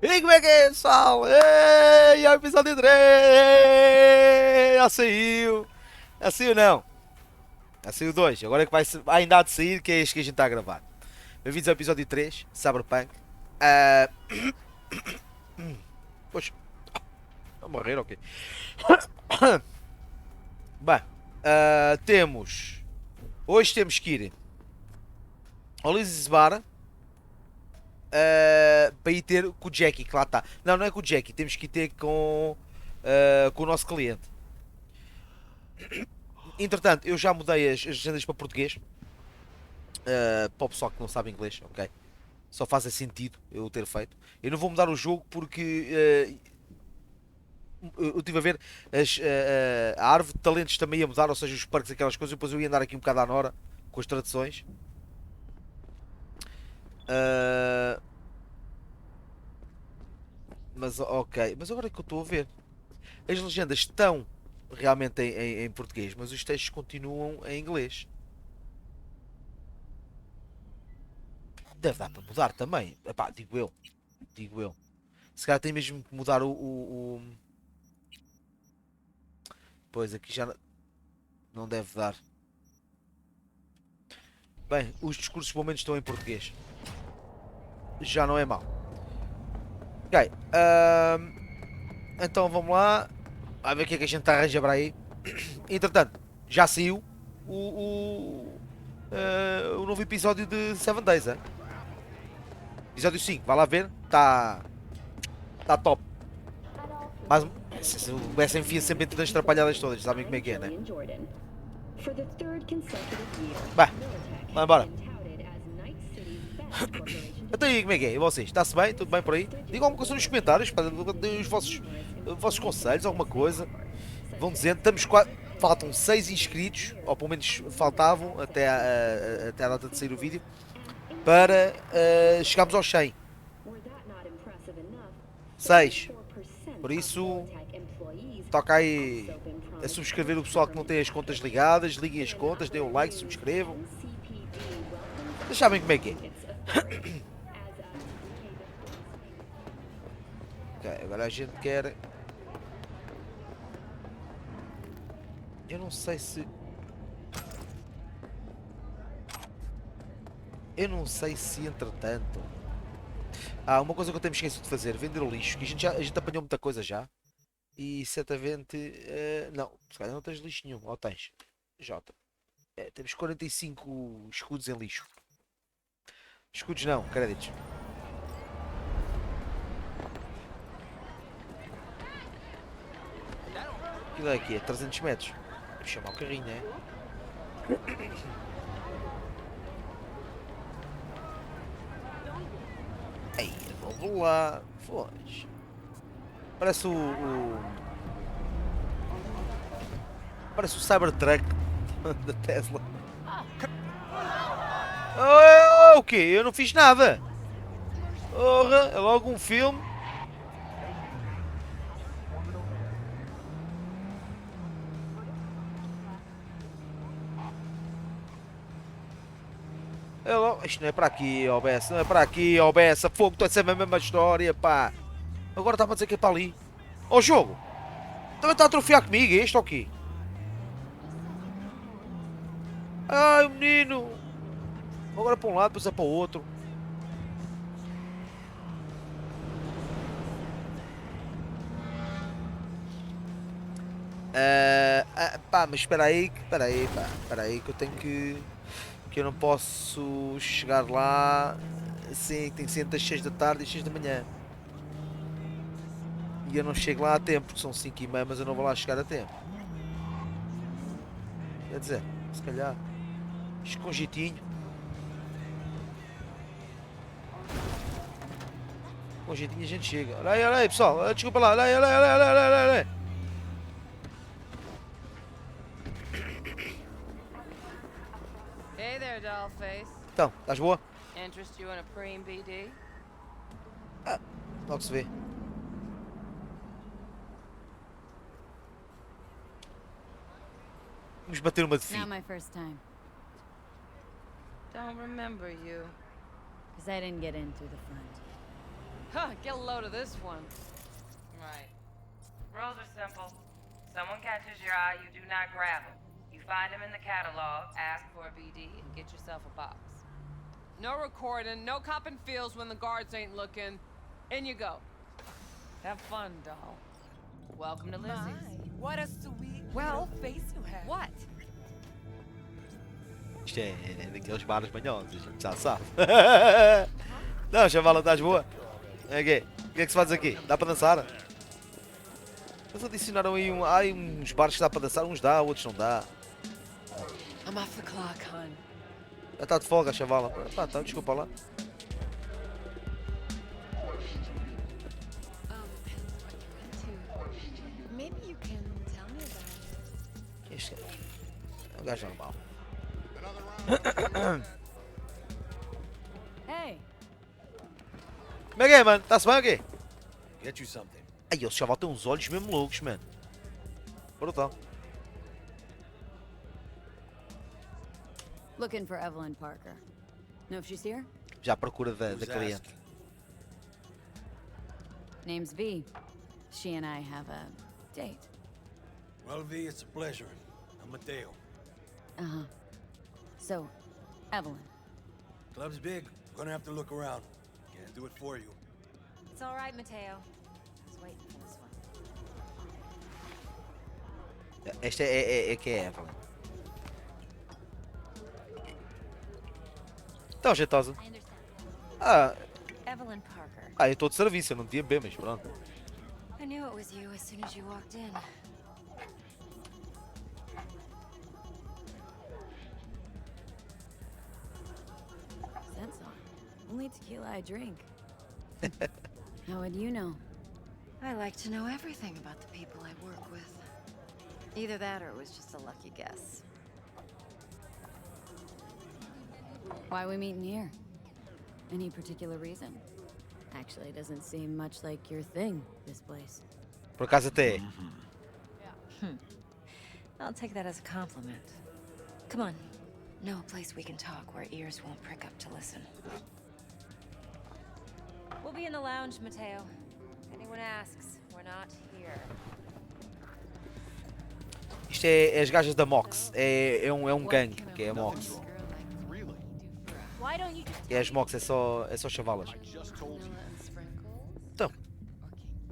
E como é que é, pessoal? Ei, é o episódio 3! Já saiu! Já saiu não! Já saiu 2. Agora é que ainda há de sair, que é este que a gente está a gravar. Bem-vindos ao episódio 3, Cyberpunk. Ah, poxa, a morrer, ok. Bem, temos. Hoje temos que ir ao Lisboa para ir ter com o Jackie, que lá está. Não, não é com o Jackie, temos que ir ter com o nosso cliente. Entretanto, eu já mudei as agendas para português. Para o pessoal que não sabe inglês, ok? Só faz sentido eu ter feito. Eu não vou mudar o jogo porque eu estive a ver a árvore de talentos também ia mudar, ou seja, os parques, aquelas coisas. Depois eu ia andar aqui um bocado à nora com as traduções. Uh, mas ok, mas agora é que eu estou a ver. As legendas estão realmente em português, mas os textos continuam em inglês. Deve dar para mudar também. Epá, digo eu. Digo eu. Se calhar tem mesmo que mudar Pois aqui já não deve dar. Bem, os discursos pelo menos estão em português. Já não é mau. Ok. Então vamos lá. A ver o que é que a gente arranja para aí. Entretanto, já saiu o novo episódio de 7 Days. Episódio 5, vai lá ver. Tá top. Mas o SM enfia sempre entre as atrapalhadas todas. Sabem como é que é, né? Bah, vamos embora. Então aí, como é que é? E vocês? Está-se bem? Tudo bem por aí? Digam alguma coisa nos comentários, pá, deem os vossos conselhos, alguma coisa. Vão dizendo, estamos quase. Faltam 6 inscritos, ou pelo menos faltavam até a data de sair o vídeo, para chegarmos aos 100. 6. Por isso, toca aí a subscrever o pessoal que não tem as contas ligadas, liguem as contas, deem um like, subscrevam. Vocês sabem como é que é. Ok, agora a gente quer. Eu não sei se. Eu não sei se entretanto. Uma coisa que eu tenho esquecido de fazer, vender o lixo, que a gente apanhou muita coisa já. E certamente. Não, se calhar não tens lixo nenhum. Ou tens? Jota. Temos 45 escudos em lixo. Escudos não, créditos. Aquilo é aqui, é 300 metros. Vou chamar o carrinho, né? Aí, vamos lá. Foz. Parece Parece o Cybertruck da Tesla. O quê? Eu não fiz nada. Porra, é logo um filme. É logo... Isto não é para aqui, OBS. Não é para aqui, OBS. Fogo, estou a ser a mesma história, pá. Agora está a dizer que é para ali. Ó jogo. Também está a atrofiar comigo, este ou quê? Ai, o menino. Agora para um lado, depois é para o outro. Pá, mas espera aí, pá. Espera aí que eu tenho que eu não posso chegar lá assim, tem que ser entre as 6 da tarde e as 6 da manhã. E eu não chego lá a tempo, porque são 5 e meia, mas eu não vou lá chegar a tempo. Quer dizer, se calhar, isto com jeitinho. Com jeitinho a gente chega. Olha aí, pessoal, desculpa lá, olha aí. Hey there, dollface. Então, estás boa? Interest you in a preem BD? Logo se vê. Vamos bater uma de Not fim. my first time, Don't remember you. because I didn't get in through the front. Huh, get a load of this one. Right. Rules are simple. Someone catches your eye, you do not grab them. You find them in the catalog, ask for a BD, and get yourself a box. No recording, no copping feels when the guards ain't looking. In you go. Have fun, doll. Welcome to Lizzie's. What a sweet little face you have. What? Isto é daqueles bares manhosos, a gente já sabe. Não, chavala, estás boa? É quê? O que é que se faz aqui? Dá para dançar? Eles adicionaram aí uns bares que dá para dançar, uns dá, outros não dá. I'm off the clock, hon. Já está de folga, chavala. Pá, tá, desculpa lá. Maybe you can tell me about it. Que este gajo? É um gajo normal. Hey. Como é que é, mano? Está-se bem ou quê? Get you something. Ai, esse chaval tem uns olhos mesmo loucos, mano. Brutal. Looking for Evelyn Parker. Know if she's here? Já à procura da Who's cliente. asking? Name's V. She and I have a date. Well, V, it's a pleasure. I'm Mateo. Uh-huh. So, Evelyn. Club's big. Gonna have to look around. Can't do it for you. It's all right, Mateo. I was waiting for this one. Esta é que é a Evelyn. Então, jeitosa. I understand. Ah, Evelyn Parker. eu estou de serviço, eu não devia beber, mas pronto. I knew it was you as soon as you walked in. That's all. Only tequila I drink. How would you know? I like to know everything about the people I work with. Either that or it was just a lucky guess. Why are we meeting here? Any particular reason? Actually, it doesn't seem much like your thing, this place. Por acaso até é. I'll take that as a compliment. Come on. Know a place we can talk where ears won't prick up to listen. We'll be in the lounge, Mateo. If anyone asks, we're not here. Isto é as gajas da Mox. É um gangue, que é a Mox. Why don't you just E as Mox é só chavalas. Vanilla and sprinkles? Então.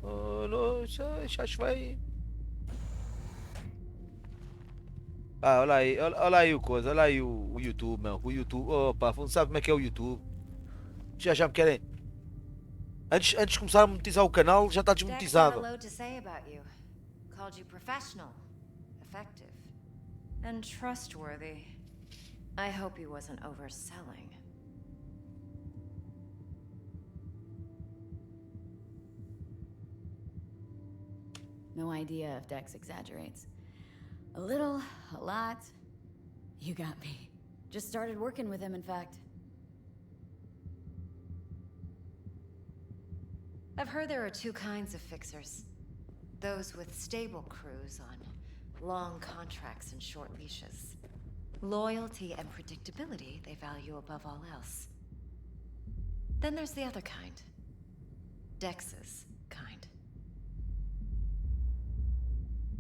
Or cake? Oh, não, já vai. Ah, olha aí o coisa, olha aí o YouTube, meu. O YouTube, opa, não sabe como é que é o YouTube. Já me querem. Antes de começar a monetizar o canal, já está Dex had a desmonetizado. load to say about you. Called you professional, effective, and trustworthy. I hope he wasn't overselling. No idea if Dex exaggerates. A little, a lot. You got me. Just started working with him, in fact. I've heard there are two kinds of fixers. Those with stable crews on long contracts and short leashes. Loyalty and predictability they value above all else. Then there's the other kind. Dex's kind.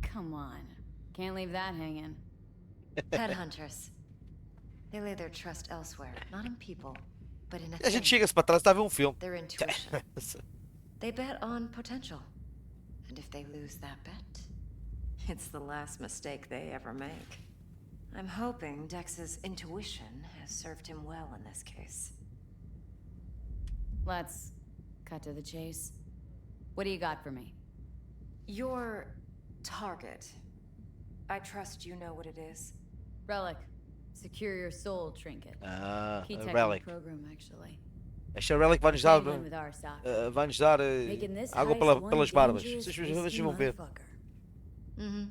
Come on. Can't leave that hanging. Headhunters. They lay their trust elsewhere, not in people, but in a A gente thing. chega-se para trás e está a ver um filme. Their intuition. They bet on potential. And if they lose that bet, it's the last mistake they ever make. I'm hoping Dex's intuition has served him well in this case. Let's cut to the chase. What do you got for me? Your target. I trust you know what it is. Relic. Secure your soul trinket. Ah, Key a tech Relic. program, actually. Esta Relic vai-nos dar, Came in with our stock. vai-nos dar Making this água heist one pelas barbas. dangerous, Vocês risky vão ver. motherfucker. Mm-hmm.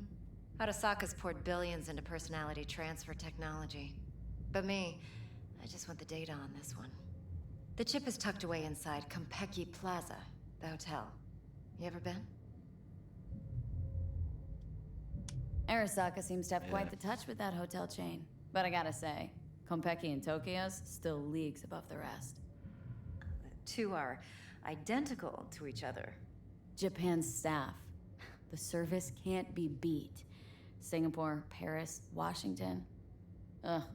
Arasaka's poured billions into personality transfer technology. But me, I just want the data on this one. The chip is tucked away inside Compeki Plaza, the hotel. You ever been? Arasaka seems to have quite the touch with that hotel chain. But I gotta say, Konpeki and Tokyo's still leagues above the rest. Two are identical to each other. Japan's staff. The service can't be beat. Singapore, Paris, Washington.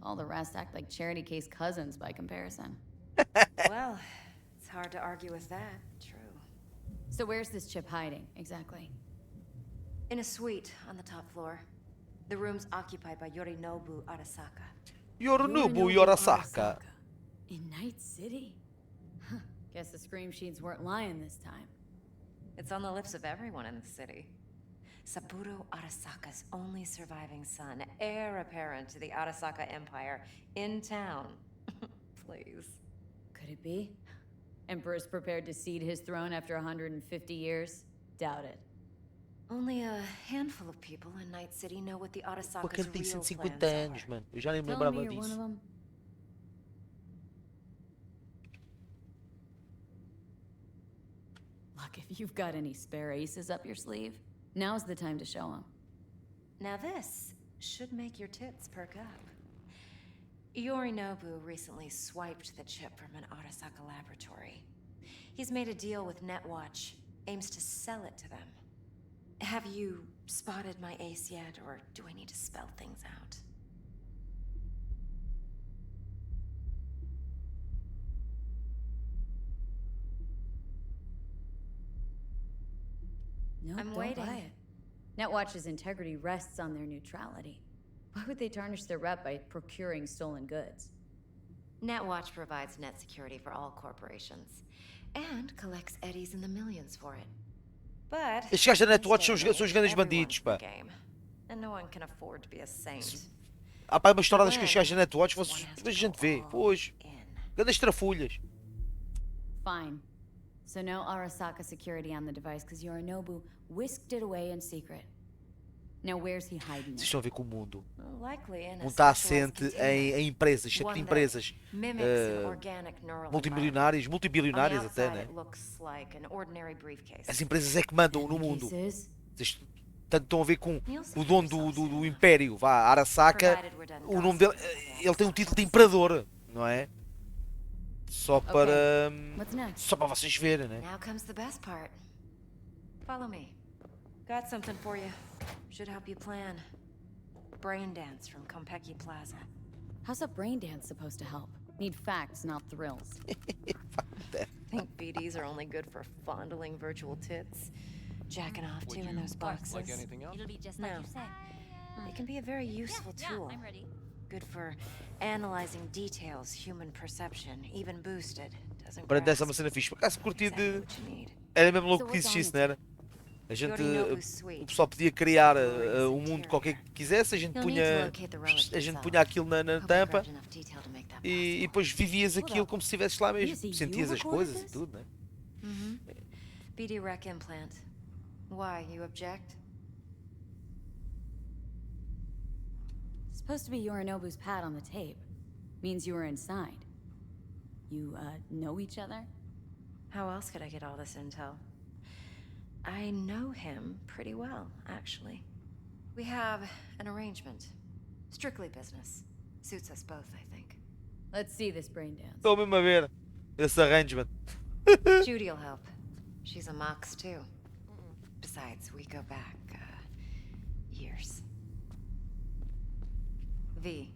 All the rest act like charity case cousins by comparison. Well, it's hard to argue with that. True. So where's this chip hiding, exactly? In a suite on the top floor. The room's occupied by Yorinobu Arasaka. Yorinobu Arasaka. In Night City? Huh. Guess the scream sheets weren't lying this time. It's on the lips of everyone in the city. Saburo Arasaka's only surviving son, heir apparent to the Arasaka Empire, in town. Please. Could it be? Emperor's prepared to cede his throne after 150 years? Doubt it. Only a handful of people in Night City know what the Arasaka's Porque ele tem real 150 plans anos, are. mano. Eu já nem me Tell lembrava me you're one of disso. them. Look, if you've got any spare aces up your sleeve, now's the time to show them. Now this should make your tits perk up. Yorinobu recently swiped the chip from an Arasaka laboratory. He's made a deal with Netwatch, aims to sell it to them. Have you spotted my ace yet, or do I need to spell things out? No, I'm don't waiting. buy it. Netwatch's integrity rests on their neutrality. Why would they tarnish their rep by procuring stolen goods? Netwatch provides net security for all corporations, and collects eddies in the millions for it. But Estes gajos da Netwatch in this day são os and grandes age, bandidos, pá. everyone's in the game, and no one can afford to be a saint. Há pá, uma história das que estes gajos da Netwatch, One vocês, has a to gente go vê. all Pois. in. Grandes trafulhas. Fine. So no Arasaka security on the device because Yorinobu whisked it away in secret. Now where's he hiding Vocês it? estão a ver com o mundo. Likely in O a mundo está specialized assente container. em empresas, sempre One empresas. that mimics an organic neural Multimilionárias, environment. multibilionárias On the até, outside, né? it looks like an ordinary briefcase. As empresas é que mandam no mundo. Cases? Vocês tanto estão a ver com o dono do império, vá, Arasaka. Provided we're done O nome dele, gossiping, ele tem um título de imperador, não é? Só para, What's next? só para vocês verem, né? Now comes the best part. Follow me. Got something for you. Should help you plan. Brain dance from Konpeki Plaza. How's a brain dance supposed to help? Need facts, not thrills. Think BDs are only good for fondling virtual tits? Jacking off to in those boxes? Like anything else? It'll be just No. like you said. It can be a very useful tool. I'm ready. Good for analyzing details, human perception, even boosted. Doesn't Para dessa é uma grasp cena fixe. Por acaso curti exactly de. what you need. Era mesmo So louco que what's existisse, on não era? A gente, Yorinobu's o suite. pessoal podia criar um mundo qualquer que quisesse, a gente You'll need punha, to locate the relic a gente yourself. punha aquilo na Hope I tampa grabbed enough detail to make that e possible. depois vivias aquilo como se estivesses lá mesmo. Easy, you Sentias as recorded coisas e this? tudo, né? BD rec implant. Why, you object? Supposed to be Yorinobu's pad on the tape. Means you were inside. You, know each other? How else could I get all this intel? I know him pretty well, actually. We have an arrangement. Strictly business. Suits us both, I think. Let's see this brain dance. Estou mesmo a ver esse arrangement. Judy'll help. She's a mox, too. Besides, we go back, years. V,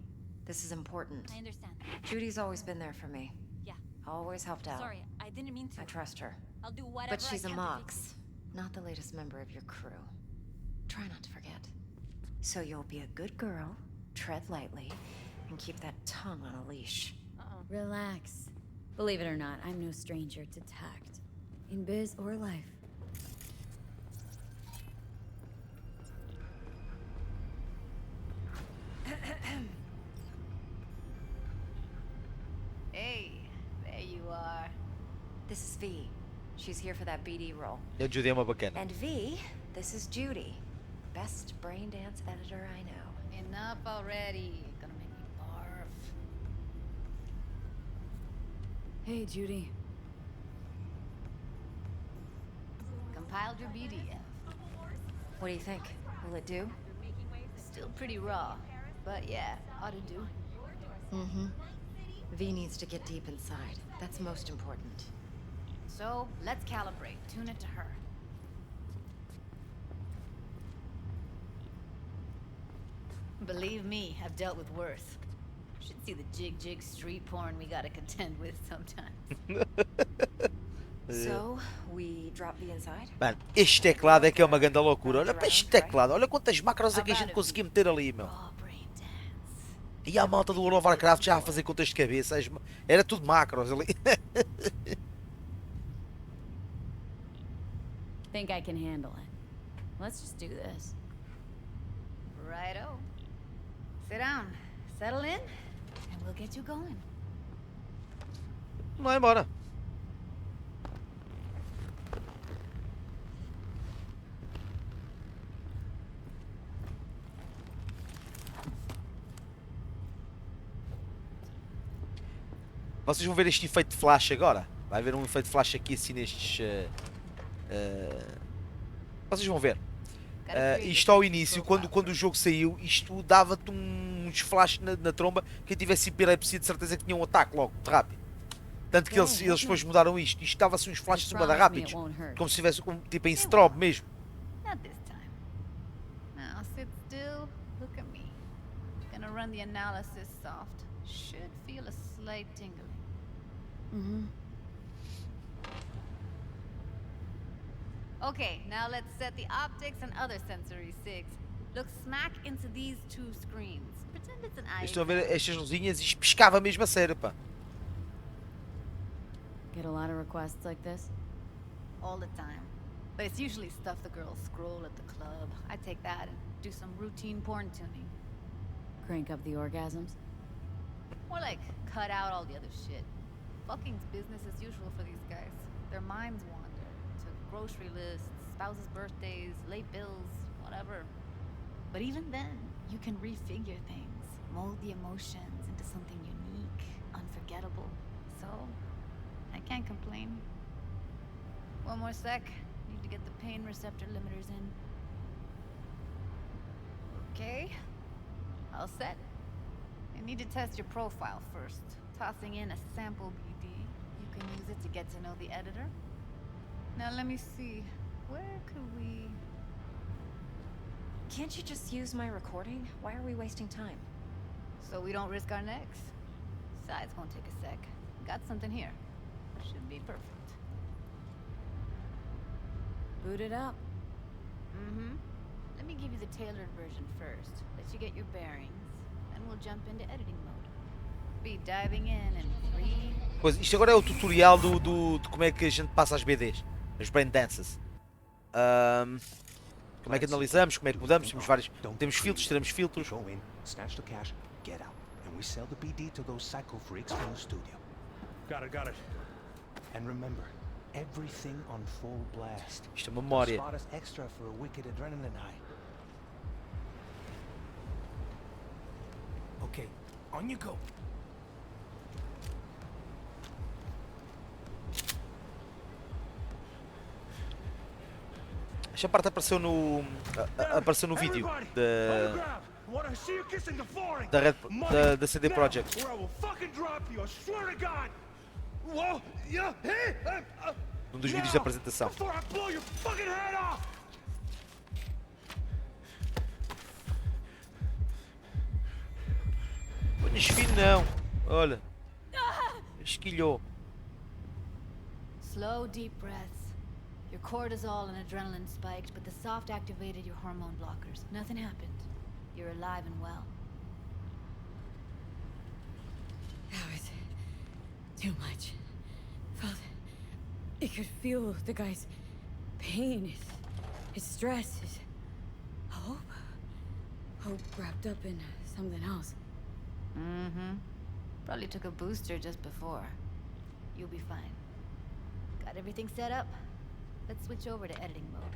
this is important. I understand. Judy's always been there for me. Yeah. Always helped out. Sorry, I didn't mean to. I trust her. I'll do whatever But she's I a can to fix mox, not the latest member of your crew. Try not to forget. So you'll be a good girl, tread lightly, and keep that tongue on a leash. it. Uh-oh. Relax. Believe it or not, I'm no stranger to tact. In biz or life. Hey, there you are. This is V. She's here for that BD role. E a Judy é uma bacana. And V, this is Judy. Best brain dance editor I know. Enough already. Gonna make me barf. Hey, Judy. Compiled your BDF. What do you think? Will it do? Still pretty raw, but yeah, ought to do. Mm-hmm. V needs to get deep inside. That's most important. So, let's calibrate. Tune it to her. Believe me, I've dealt with worse. Should see the jig street porn we gotta contend with sometimes. So, we drop the inside? Mano, este teclado é que é uma grande loucura. Olha para este teclado, olha quantas macros é que a gente conseguiu meter ali, meu. Raw brain dance. E a malta do World of Warcraft já a fazer contas de cabeça. Era tudo macros ali. Think I can handle it. Let's just do this. Righto. Sit down, settle in, and we'll get you going. Não é embora. Vocês vão ver este efeito de flash agora. Vai haver um efeito de flash aqui assim nestes... Vocês vão ver. Isto ao início, quando o jogo saiu, isto dava-te uns flashes na tromba. Quem tivesse epilepsia de certeza que tinha um ataque logo, muito rápido. Tanto que eles depois mudaram isto. Isto dava-se uns flashes super rápidos. Como se tivesse tipo em strobe mesmo. Not this time. Now sit still, look at me. Gonna run the analysis soft. Should feel a slight tingling. Okay, now let's set the optics and other sensory sigs. Look smack into these two screens. Pretend it's an eye. Estão a ver estas luzinhas e isto pescava mesmo a sério, pá. Get a lot of requests like this? All the time. But it's usually stuff the girls scroll at the club. I take that and do some routine porn tuning. Crank up the orgasms? More like cut out all the other shit. Fucking's business as usual for these guys. Their minds wander to grocery lists, spouses' birthdays, late bills, whatever. But even then, you can refigure things, mold the emotions into something unique, unforgettable. So, I can't complain. One more sec. Need to get the pain receptor limiters in. Okay. All set. I need to test your profile first. Tossing in a sample BD. You can use it to get to know the editor. Now let me see. Where could we... Can't you just use my recording? Why are we wasting time? So we don't risk our necks? Besides, won't take a sec. Got something here. Should be perfect. Boot it up. Let me give you the tailored version first. Let you get your bearings. Then we'll jump into editing mode. Be diving in 3. Pois, isto agora é o tutorial de como é que a gente passa as BDs, as brain dances. Como é que analisamos, como é que mudamos, temos filtros, tiramos filtros. Go in, snatch the cash, get out, and we sell the BD to those psycho freaks from the studio. Got it. And remember, everything on full blast. Isto é uma memória. Spot us extra for a wicked adrenaline high. Okay, on you go. Esta parte apareceu no vídeo da CD Projekt. Um dos vídeos de apresentação. Pões fino não. Olha. Esquilhou. Slow, deep breaths. Your cortisol and adrenaline spiked, but the soft activated your hormone blockers. Nothing happened. You're alive and well. That was too much. I could feel the guy's pain, his stress, his hope. Hope wrapped up in something else. Probably took a booster just before. You'll be fine. Got everything set up? Let's switch over to editing mode.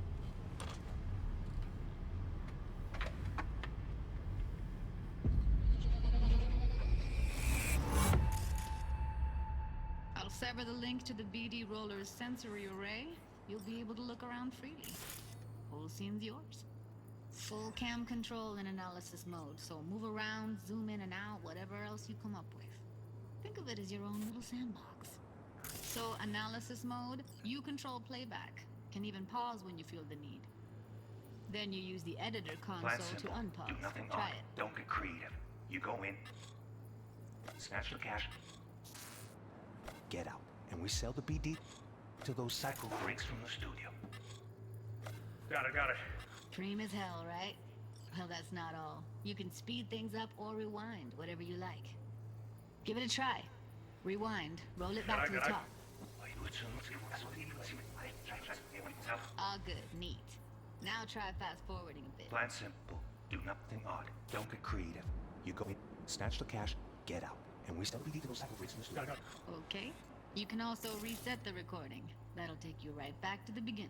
I'll sever the link to the BD roller's sensory array. You'll be able to look around freely. Whole scene's yours. Full cam control in analysis mode, so move around, zoom in and out, whatever else you come up with. Think of it as your own little sandbox. So, analysis mode, you control playback. Can even pause when you feel the need. Then you use the editor console to unpause. Do nothing Try odd. it. Don't get creative. You go in, snatch the cash, get out, and we sell the BD to those psycho freaks from the studio. Got it. Dream as hell, right? Well, that's not all. You can speed things up or rewind, whatever you like. Give it a try. Rewind. Roll it back to the top. All good. Neat. Now try fast forwarding a bit. Plan simple. Do nothing odd. Don't get creative. You go in, snatch the cash, get out, and we sell the BD to those psycho freaks from the studio. Okay. You can also reset the recording. That'll take you right back to the beginning.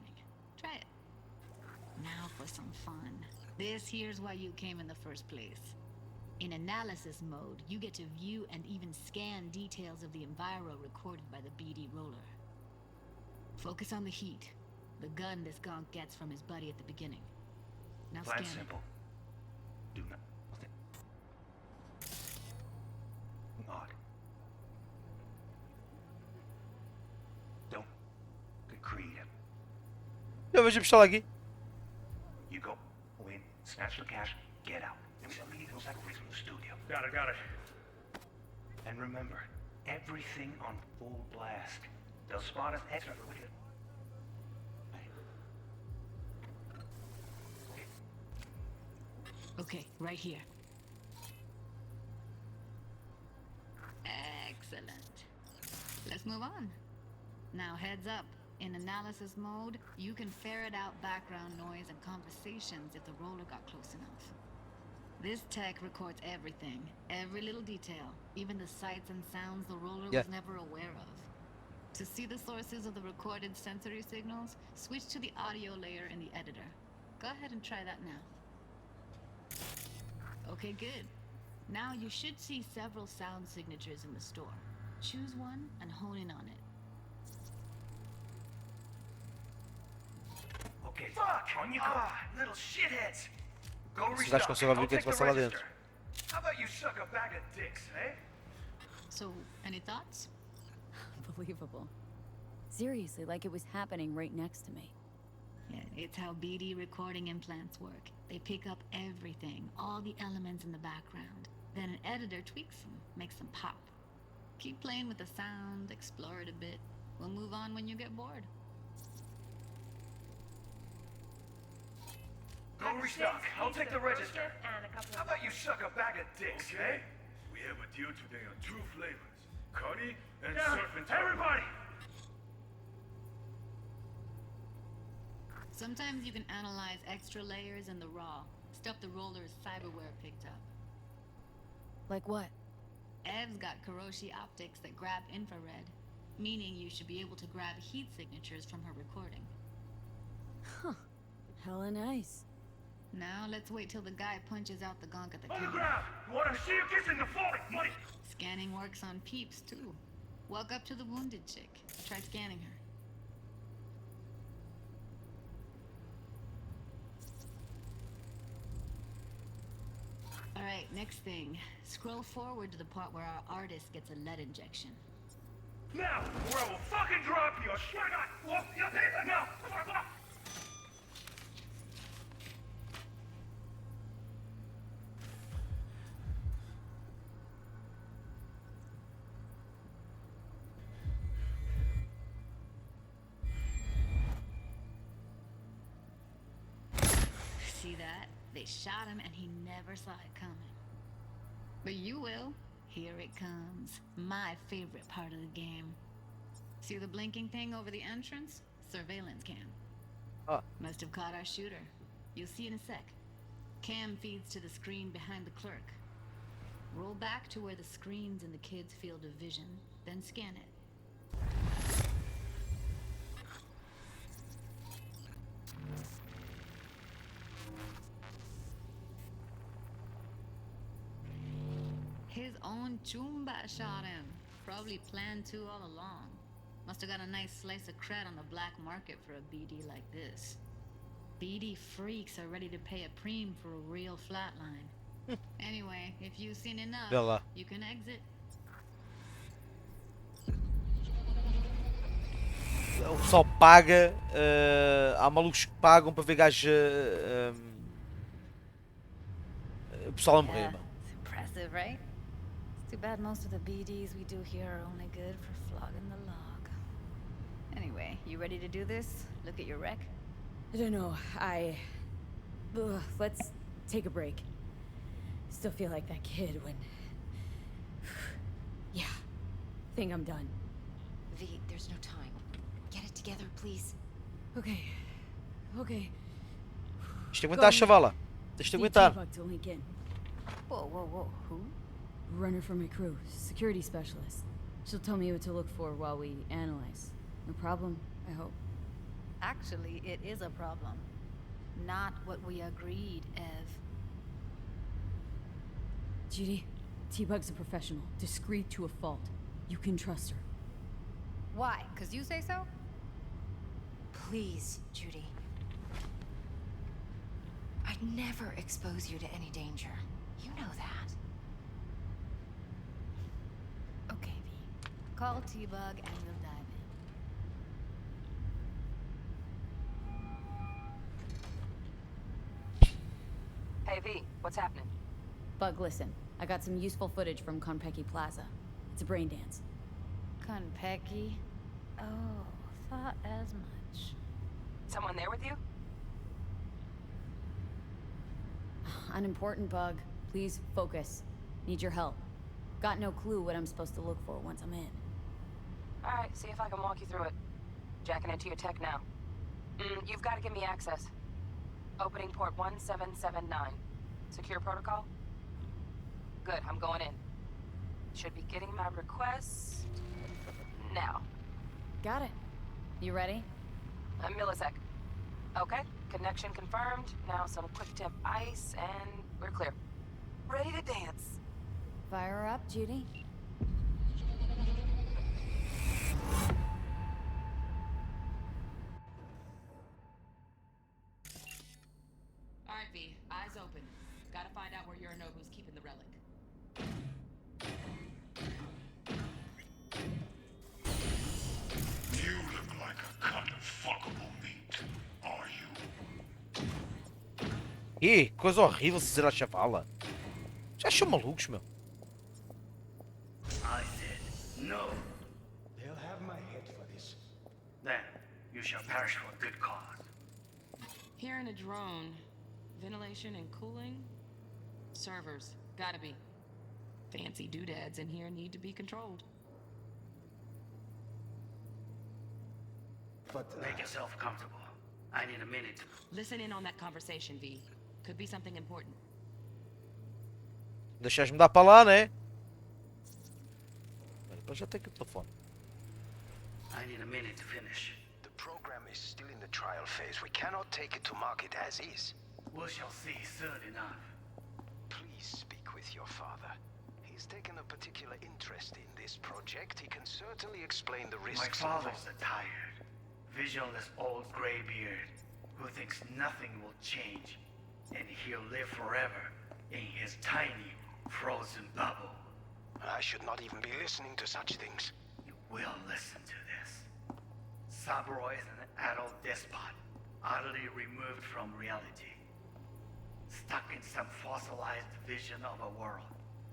Try it. Now for some fun. This here's why you came in the first place. In analysis mode, you get to view and even scan details of the enviro recorded by the BD roller. Focus on the heat, the gun this gonk gets from his buddy at the beginning. Now Plan scan simple. Do nothing odd. Don't get creative. Eu vejo a pistola aqui. You go in, snatch the cash, get out, and we sell the BD to those psycho freaks from the studio. Got it. And remember, everything on full blast. They'll spot us extra for wicked. Okay, right here. Excellent. Let's move on. Now heads up. In analysis mode, you can ferret out background noise and conversations if the roller got close enough. This tech records everything, every little detail, even the sights and sounds the roller was never aware of. To see the sources of the recorded sensory signals, switch to the audio layer in the editor. Go ahead and try that now. Okay, good. Now you should see several sound signatures in the store. Choose one and hone in on it. Okay, fuck! On you go, little shitheads! Go Esse gajo restock. consegue ouvir o que é que se I'll passa take lá the dentro. register. How about you suck a bag of dicks, eh? So, any thoughts? Unbelievable. Seriously, like it was happening right next to me. Yeah, it's how BD recording implants work. They pick up everything, all the elements in the background. Then an editor tweaks them, makes them pop. Keep playing with the sound, explore it a bit. We'll move on when you get bored. Go restock. I'll take the register. How about you suck a bag of dicks, eh? We have a deal today on 2 flavors. Connie and Yeah, Surf and Turf. everybody! Sometimes you can analyze extra layers in the raw, stuff the roller's cyberware picked up. Like what? Ev's got Kiroshi optics that grab infrared, meaning you should be able to grab heat signatures from her recording. Huh. Hella nice. Now let's wait till the guy punches out the gonk at the On the camera. ground! You wanna see you kissing the floor? Money! Scanning works on peeps too. Walk up to the wounded chick. Try scanning her. Alright, next thing. Scroll forward to the part where our artist gets a lead injection. Now, or I will fucking drop you! Swear not! Walk your paper now! Come on! See that? They shot him and he never saw it coming. But you will. Here it comes. My favorite part of the game. See the blinking thing over the entrance? Surveillance cam. Ah. Must have caught our shooter. You'll see in a sec. Cam feeds to the screen behind the clerk. Roll back to where the screen's in the kid's field of vision, then scan it. His own Chumba shot him. Probably planned to all along. Must have got a nice slice of cred on the black market for a BD like this. BD freaks are ready to pay a preem for a real flatline. Anyway, if you've seen enough, Vê lá. you can exit. o pessoal paga, há malucos que pagam para ver gajos, o pessoal a morrer, Yeah, mano. it's impressive, right? It's too bad most of the BDs we do here are only good for flogging the log. Anyway, you ready to do this? Look at your wreck? I don't know. Let's take a break. Still feel like that kid when... Yeah. Think I'm done. V, there's no time. Get it together, please. Okay. Okay. Tens de aguentar, chavala. Tens de aguentar. T-Bug to link in. Whoa, whoa, whoa. Who? Runner for my crew. Security specialist. She'll tell me what to look for while we analyze. No problem, I hope. Actually, it is a problem. Not what we agreed, Ev. Judy, T-Bug's a professional. Discreet to a fault. You can trust her. Why? 'Cause you say so? Please, Judy. I'd never expose you to any danger. You know that. Okay, V. Call T-Bug and we'll dive in. Hey, V, what's happening? Bug, listen. I got some useful footage from Konpeki Plaza. It's a brain dance. Konpeki? Oh, thought as much. Someone there with you? Unimportant, Bug. Please focus. Need your help. Got no clue what I'm supposed to look for once I'm in. Alright, see if I can walk you through it. Jacking into your tech now. You've got to give me access. Opening port 1779. Secure protocol? Good, I'm going in. Should be getting my request now. Got it. You ready? A millisec. Okay, connection confirmed. Now some quick temp ice and we're clear. Ready to dance. Fire her up, Judy. Alright, V, eyes open. Gotta find out where Yorinobu's keeping the relic. You look like a cut of fuckable meat, are you? Ih, coisa horrível se dizer à chavala. Já são malucos, meu. I said no. They'll have my head for this. Then you shall perish for a good cause. Here in a drone. Ventilation and cooling? Servers. Gotta be. Fancy doodads in here need to be controlled. But, Make yourself comfortable. I need a minute. Listen in on that conversation, V. Could be something important. Deixaste-me dar para lá, né? Depois já tenho que o telefone. I need a minute to finish. The program is still in the trial phase. We cannot take it to market as is. We shall see soon enough. Please speak with your father. He's taken a particular interest in this project. He can certainly explain the My risks. father's a tired, visionless old graybeard who thinks nothing will change, and he'll live forever in his tiny, frozen bubble. I should not even be listening to such things. You will listen to this. Saburo is an adult despot, utterly removed from reality. Stuck in some fossilized vision of a world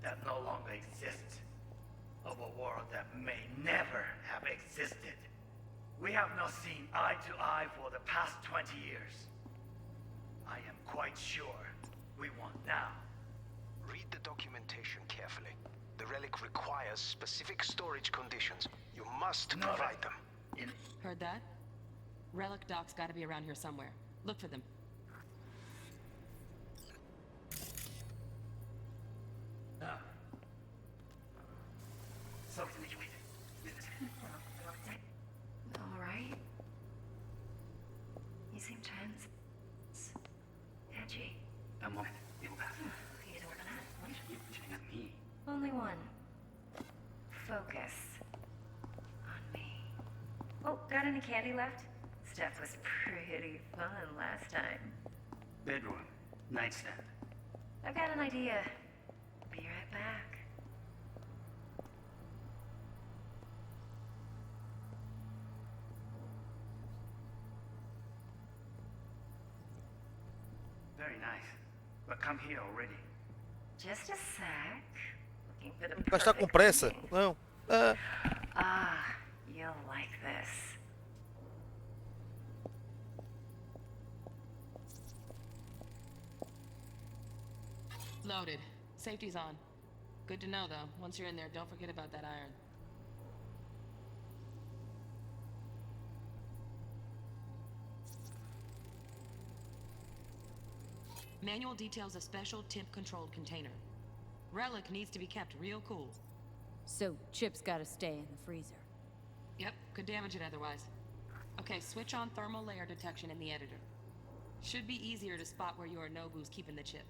that no longer exists. Of a world that may never have existed. We have not seen eye to eye for the past 20 years. I am quite sure we want now. Read the documentation carefully. The relic requires specific storage conditions. You must No, provide them. Heard that? Relic docs gotta be around here somewhere. Look for them. Now. So, All right. You seem tense. Edgy. a moment. It'll pass. Please organize. You're looking at me. Only one. Focus. On me. Oh, got any candy left? Stuff was pretty fun last time. Bedroom. Nightstand. I've got an idea. Be right back. Very nice. But come here already. Just a sec. Looking for the Vai estar com pressa? Não. Ah, Ah, you'll like this. Loaded. Safety's on. Good to know, though. Once you're in there, don't forget about that iron. Manual details a special temp-controlled container. Relic needs to be kept real cool. So, Chip's gotta stay in the freezer. Yep, could damage it otherwise. Okay, switch on thermal layer detection in the editor. Should be easier to spot where Yorinobu's keeping the chip.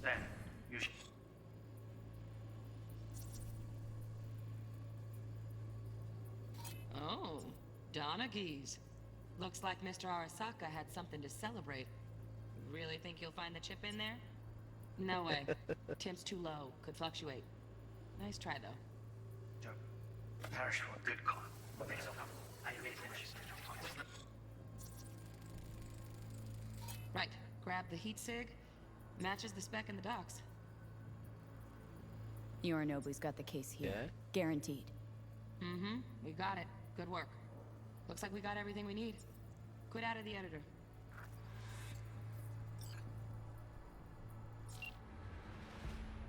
Then, you Oh, Donaghys. Looks like Mr. Arasaka had something to celebrate. Really think you'll find the chip in there? No way. Temp's too low. Could fluctuate. Nice try, though. perish for a good cause. Right. Grab the heat sig. Matches the spec in the docs. Yorinobu's got the case here. Yeah. Guaranteed. Mm-hmm. We got it. Good work. Looks like we got everything we need. Quit out of the editor.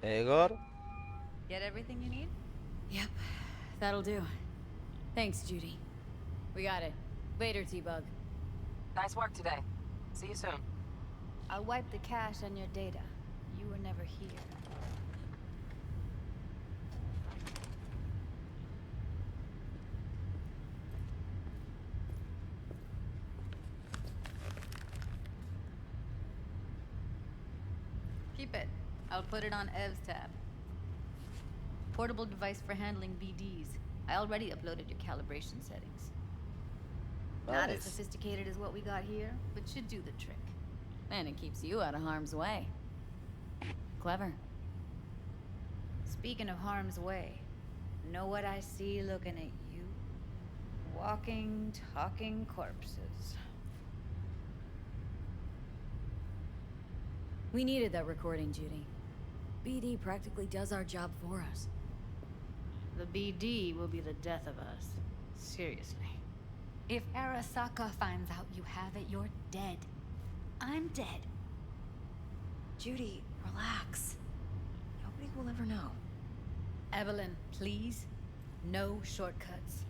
É agora. Get everything you need? Yep, that'll do. Thanks, Judy. We got it. Later, T-Bug. Nice work today. See you soon. I'll wipe the cache on your data. You were never here. Keep it. I'll put it on Ev's tab. Portable device for handling BDs. I already uploaded your calibration settings. Not as Nice. sophisticated as what we got here, but should do the trick. And it keeps you out of harm's way. Clever. Speaking of harm's way, know what I see looking at you? Walking, talking corpses. We needed that recording, Judy. BD practically does our job for us. The BD will be the death of us. Seriously. If Arasaka finds out you have it, you're dead. I'm dead. Judy, relax. Nobody will ever know. Evelyn, please. No shortcuts.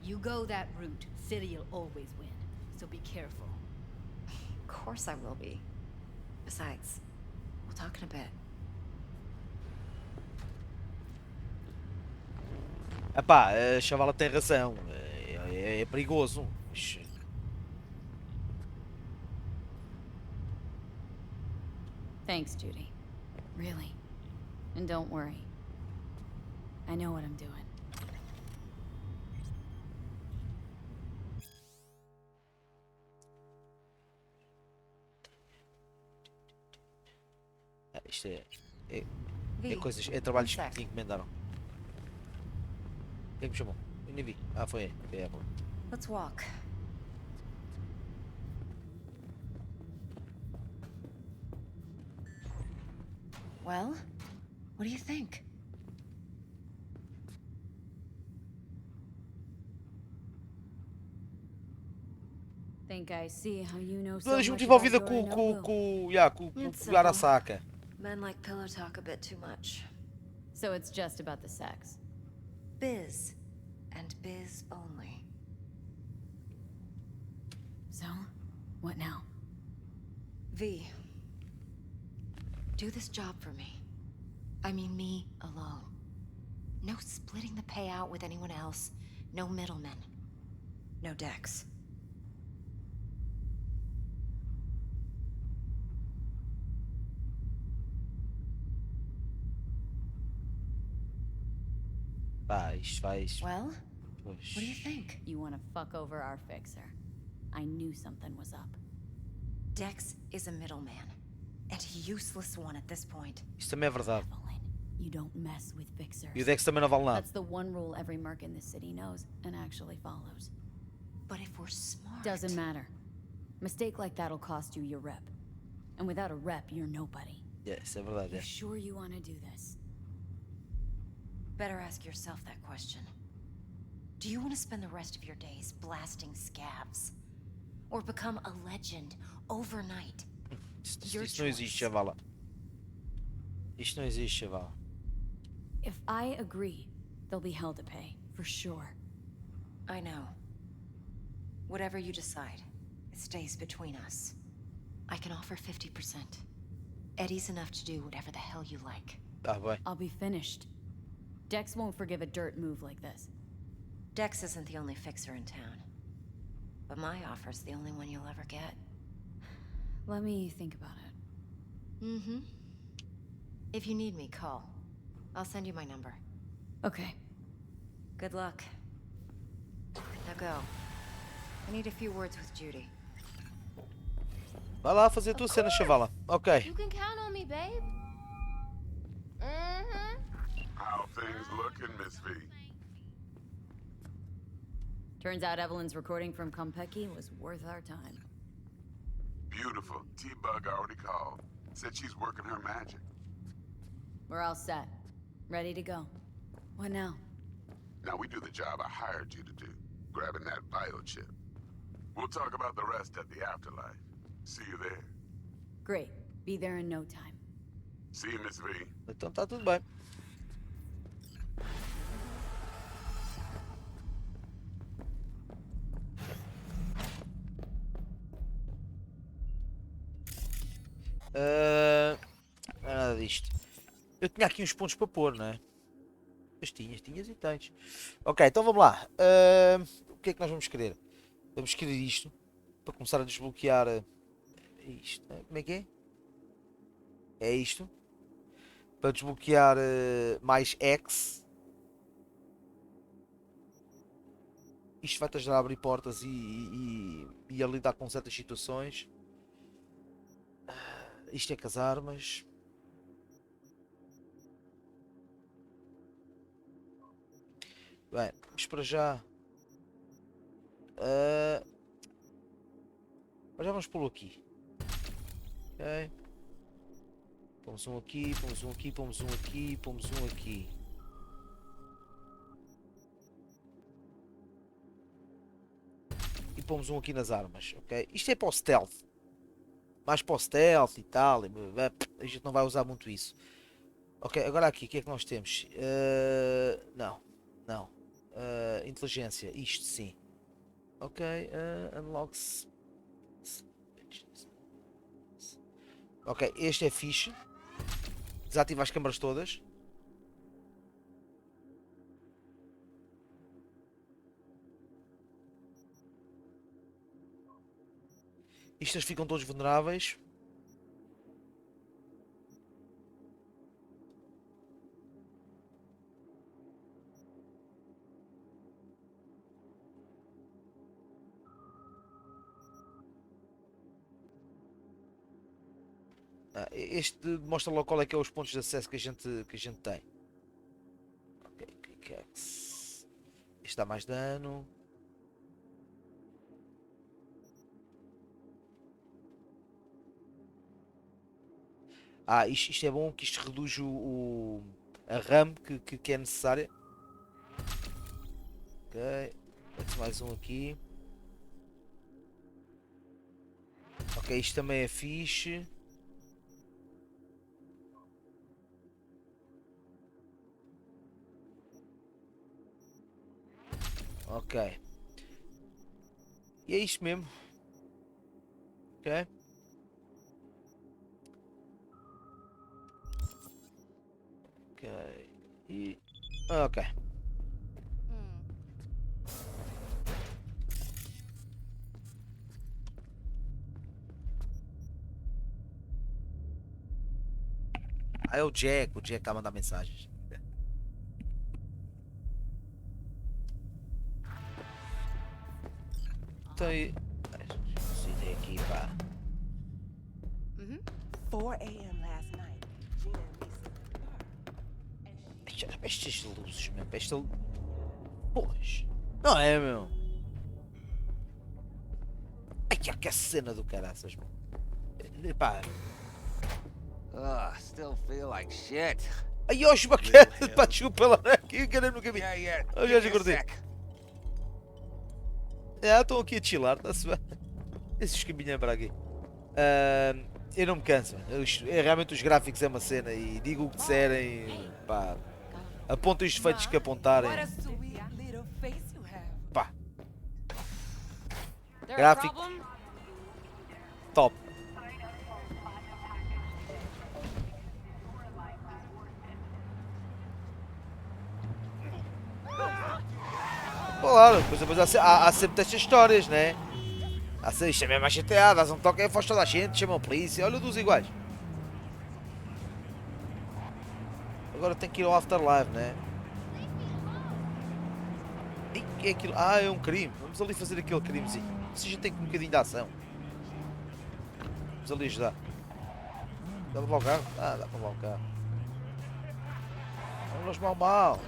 You go that route, City'll always win. So be careful. Of course I will be. Besides, we'll talk in a bit. Epá, a chavala tem razão. É perigoso. Ixi. Thanks, Judy. Really. And don't worry. I know what I'm doing. Isto é Vi, coisas, é trabalhos um que sec. te encomendaram. Quem me chamou? Eu nem vi. Ah, foi a Evelyn. Let's walk. Well, what do you think? Think I see how you know so Toda a much gente about envolvida com Yorinobu. It's o Arasaka. Men like pillow talk a bit too much. So it's just about the sex. Biz. And biz only. So, what now? V. Do this job for me. I mean me alone. No splitting the payout with anyone else. No middlemen. No decks. Pá, isto vais. Well, What do you think? You want to fuck over our fixer. I knew something was up. Dex is a middleman, and a useless one at this point. Isso também é verdade. Evelyn, you don't mess with fixers. E o Dex também não vale nada. That's the one rule every merc in this city knows and actually follows. But if we're smart... Doesn't matter. Mistake like that'll cost you your rep. And without a rep, you're nobody. Isso é verdade. You sure you want to do this? Better ask yourself that question. Do you want to spend the rest of your days blasting scabs? Or become a legend overnight? Isto não existe, chavala. Isto não existe, chavala. If I agree, there'll be hell to pay, for sure. I know. Whatever you decide, it stays between us. I can offer 50%. Eddie's enough to do whatever the hell you like. Tá bem. I'll be finished. Dex won't forgive a dirt move like this. Dex isn't the only fixer in town. But my offer's the only one you'll ever get. Let me think about it. Mm-hmm. If you need me, call. I'll send you my number. Okay. Good luck. Now go. I need a few words with Judy. Vai lá fazer a tua cena, chavala. Ok. You can count on me, babe. How things looking, Miss V? Turns out Evelyn's recording from Kompeki was worth our time. Beautiful. T-Bug already called. Said she's working her magic. We're all set. Ready to go. What now? Now we do the job I hired you to do, grabbing that biochip. We'll talk about the rest at the afterlife. See you there. Great. Be there in no time. See you, Miss V. Então tá tudo bem. Nada disto. Eu tinha aqui uns pontos para pôr, não é? Mas tinhas e tens. Ok, então vamos lá. O que é que nós vamos querer? Vamos querer isto para começar a desbloquear isto. Como é que é? É isto. Para desbloquear mais X. Isto vai-te ajudar a abrir portas e a lidar com certas situações. Isto é com as armas. Bem, vamos para já. Mas já vamos pô-lo aqui. Ok. Pomos um aqui, pomos um aqui, pomos um aqui, pomos um aqui. E pomos um aqui nas armas, ok? Isto é para o stealth. Mais para o stealth e tal. A gente não vai usar muito isso. Ok, agora aqui, o que é que nós temos? Não. Inteligência, isto sim. Ok, unlocks. Ok, este é fixe. Desativa as câmaras todas. Estas ficam todos vulneráveis. Este mostra logo qual é que é os pontos de acesso que a gente tem. Ok, pickaxe. Este dá mais dano. Isto é bom, que isto reduz a RAM que é necessária. Ok, mete mais um aqui. Ok, isto também é fixe. Ok. E é isto mesmo. Ok. Ok. E... Ok. É o Jack está a mandar mensagens. Então aí. Visita aqui, pá. 4 a.m. last night. Gina and Lisa in the car. Estas luzes, meu. Esta. Pois. Não é, meu? Ai, que cena do caraças, meu. Pá. Still feel like shit. Ai, os bacanas, pá, desculpa lá. Aqui, caramba, no caminho. Yeah. Olha, Give já me a acordei. sec. Estão aqui a chilar, está-se bem. Esses caminham para aqui. Eu não me canso, mano. Realmente os gráficos é uma cena e digo o que disserem, pá. Apontem os defeitos que apontarem. What a sweet little face you have. Pá, There a gráfico problem? top. Claro, depois há sempre estas histórias, né? Há sempre, isto é mesmo mais chateado, dás um toque, foge toda a gente, chamam a polícia, olha dos iguais. Agora tem que ir ao Afterlife, né? E que é aquilo? Ah, é um crime. Vamos ali fazer aquele crimezinho. Se a gente tem um bocadinho de ação. Vamos ali ajudar. Dá para levar o carro? Ah, dá para levar o carro. Vamos aos maus.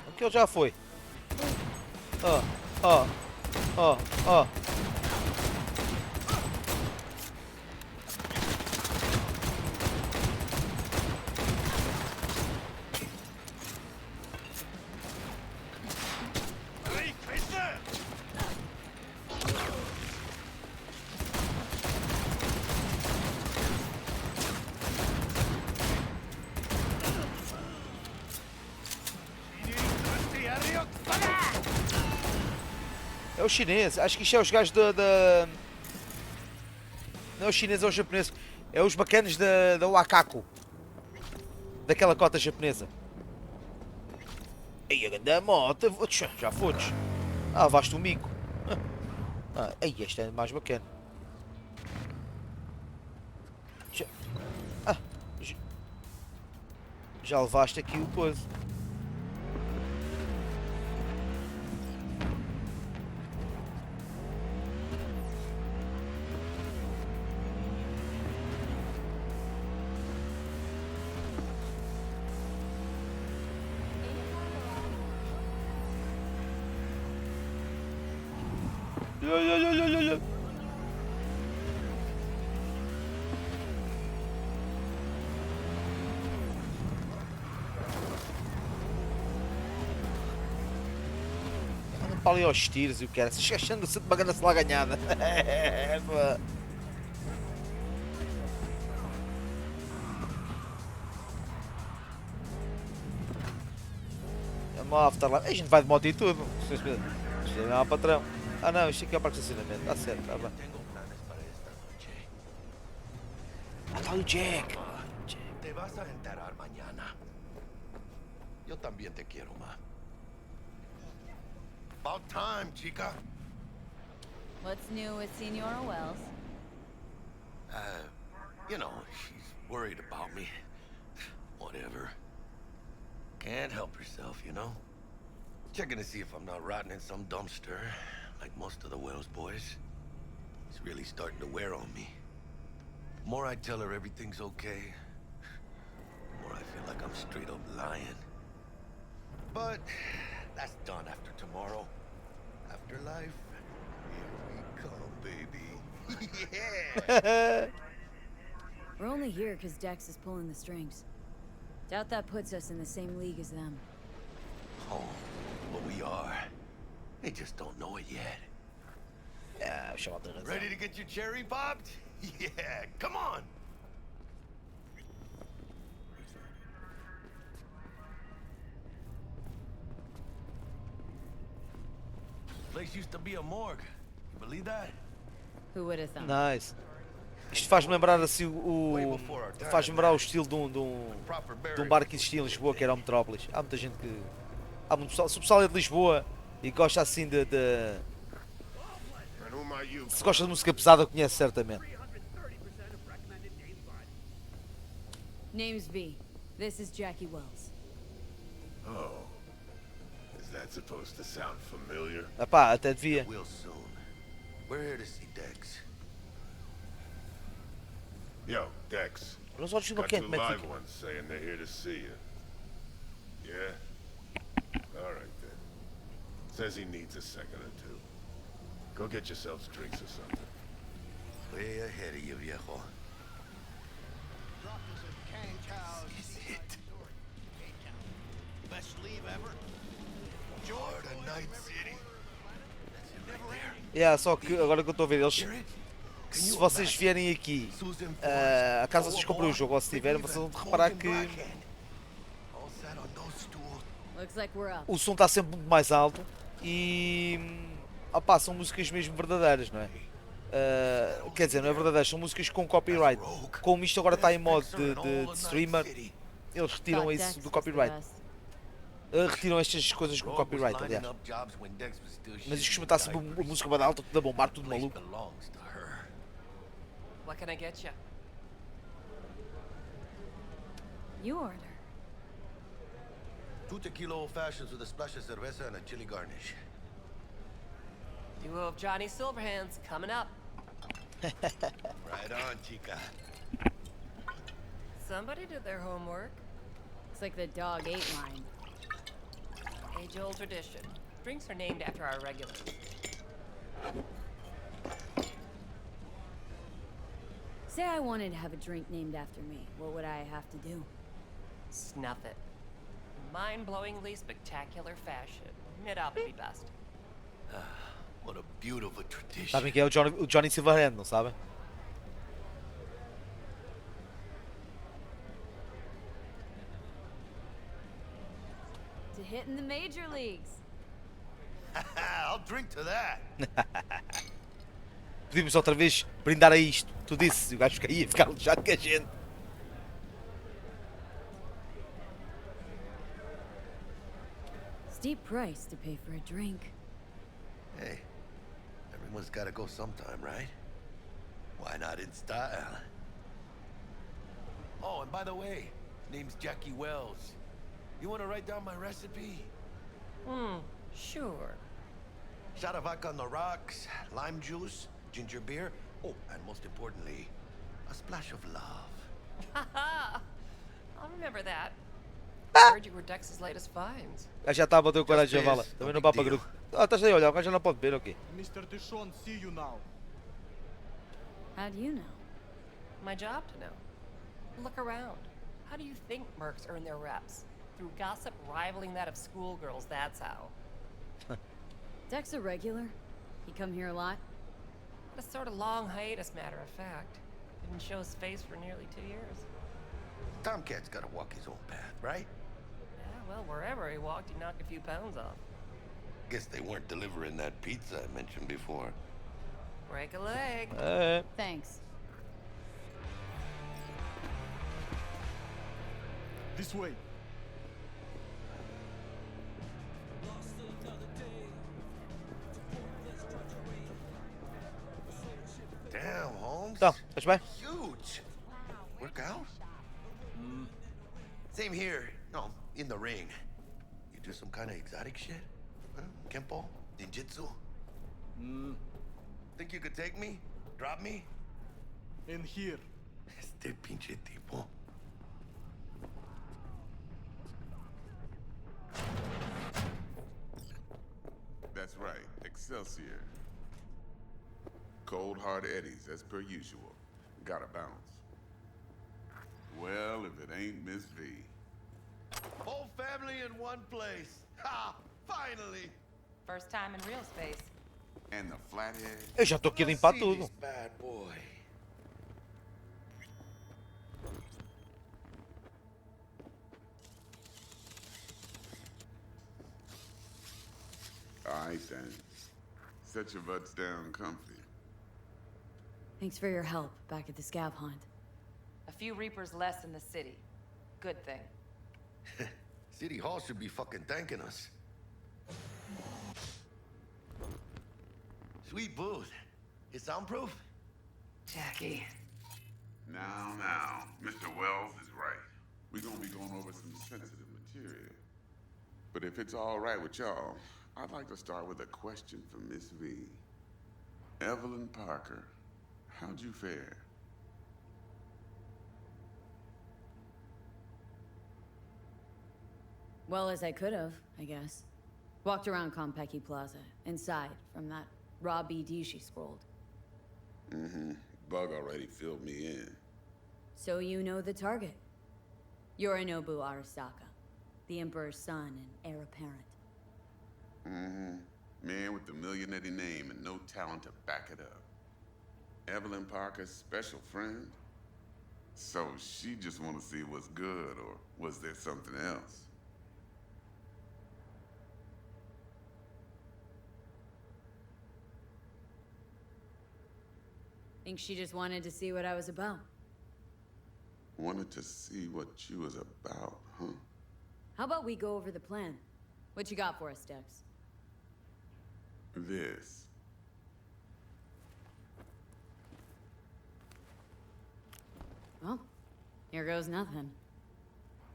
Aquele já foi. Ó. É o chinês, acho que isto é os gajos da. Não é o chinês, é o japonês. É os bacanas da Wakako. Daquela cota japonesa. Aí a grande moto. Já fodes. Ah, levaste um mico. Aí este é mais bacana. Já levaste aqui o coisa. Olha. Anda para ali aos tiros e o que era. Se achando-se de uma grande lá ganhada. Vamos lá, Afterlife. A gente vai de moto e tudo. Isto é patrão. Ah não, isto aqui é o parque de estacionamento. Está certo, está bem. Ah, está o Jack. Te vas a enterar mañana. Yo también te quiero, ma. About time, chica. What's new with Senora Wells? You know, she's worried about me. Whatever. Can't help herself, you know? Checking to see if I'm not rotting in some dumpster, like most of the Wells boys. It's really starting to wear on me. The more I tell her everything's okay, the more I feel like I'm straight up lying. But that's done after tomorrow. Afterlife, here we come, baby. Yeah! We're only here because Dex is pulling the strings. Doubt that puts us in the same league as them. Oh, but we are. They just don't know it yet. Yeah, chamar de razão. Ready to get your cherry popped? Yeah, come on! Place used to be a morgue. You believe that? Who would have thought? Nice. Isto faz-me lembrar assim faz-me lembrar o estilo de um bar que existia em Lisboa, que era o Metrópolis. Há muita gente que. Há muito pessoal. Se o pessoal é de Lisboa e gosta assim de. Se gosta de música pesada, conhece certamente. Name's V. This is Jackie Wells. Oh. Is that supposed to sound familiar? Epá, até devia. We'll soon. We're here to see Dex. Yo, Dex. Olha os olhos do Got quente, two como é que live fica. ones saying they're here to see you. Yeah? Alright then. Says he needs a second or two. Go get yourselves drinks or something. Way ahead of you, viejo. This is it. Best leave ever. What a night city. That's it right there. Yeah, só que agora que eu estou a ver, eles, Hear it? Can se you vocês imagine? vierem aqui, Susan a caso vocês comprem o jogo ou se tiverem, vocês vão reparar que All sat on those stools. Looks like we're up. o som está sempre muito mais alto e opá, são músicas mesmo verdadeiras, não é? Quer dizer, não é verdadeiras, são músicas com copyright. Como isto agora está em modo de streamer, eles retiram Thought isso Dex do was the copyright. best. Retiram estas coisas com copyright, aliás. Mas isto costuma estar sempre a música bada alta, tudo a bombar, tudo maluco. What can I get you? You order. 2 tequila old fashions with a splash of cerveza and a chili garnish. Duo of Johnny Silverhands coming up. Right on, chica. Somebody did their homework. Looks like the dog ate mine. Age-old tradition. Drinks are named after our regulars. Say I wanted to have a drink named after me. What would I have to do? Snuff it. Mind-blowingly spectacular fashion. Mid up be best. What a beautiful tradition. Sabem quem é o Johnny Silverhand, não sabem? To hit in the major leagues. I'll drink to that. Podíamos outra vez brindar a isto. Tu disse, o gajo ia ficar lixado com a gente. Steep price to pay for a drink. Hey, everyone's gotta go sometime, right? Why not in style? Oh, and by the way, name's Jackie Wells. You wanna write down my recipe? Sure. Shot of vodka on the rocks, lime juice, ginger beer. Oh, and most importantly, a splash of love. Haha! I'll remember that. I heard you were Dex's latest finds. O gajo já está a bater o coragem a vala. Também não papa grupo. Estás aí a olhar, o gajo já não pode beber, ok? Mr. Dishon, see you now. How do you know? My job to know. Look around. How do you think mercs earn their reps? Through gossip rivaling that of schoolgirls, that's how. Dex a regular? He come here a lot? A sort of long hiatus, matter of fact. Didn't show his face for nearly 2 years. Tomcat's gotta walk his own path, right? Yeah, well, wherever he walked, he knocked a few pounds off. Guess they weren't delivering that pizza I mentioned before. Break a leg. Thanks. This way. Damn, Holmes. Então, estás bem? Huge. Work out? Same here. No, in the ring. You do some kind of exotic shit? Huh? Kempo? Ninjutsu? Think you could take me? Drop me? In here. Este pinche tipo. That's right, Excelsior. Cold hard eddies as per usual. Gotta bounce. Well, if it ain't Miss V. Whole family in one place. Ha! Finally! First time in real space. And the flathead. Eu já estou aqui a limpar See tudo. this bad boy. Alright then. Set your butts down comfy. Thanks for your help back at the scav hunt. A few Reapers less in the city. Good thing. City Hall should be fucking thanking us. Sweet booth. It's soundproof? Jackie. Now, Mr. Wells is right. We're gonna be going over some sensitive material. But if it's all right with y'all, I'd like to start with a question for Miss V. Evelyn Parker, how'd you fare? Well as I could have, I guess. Walked around Konpeki Plaza, inside, from that raw BD she scrolled. Mm-hmm. Bug already filled me in. So you know the target. Yorinobu Arasaka, the Emperor's son and heir apparent. Mm-hmm. Man with the millionaire name and no talent to back it up. Evelyn Parker's special friend? So she just want to see what's good, or was there something else? Think she just wanted to see what I was about. Wanted to see what you was about, huh? How about we go over the plan? What you got for us, Dex? This. Well, here goes nothing.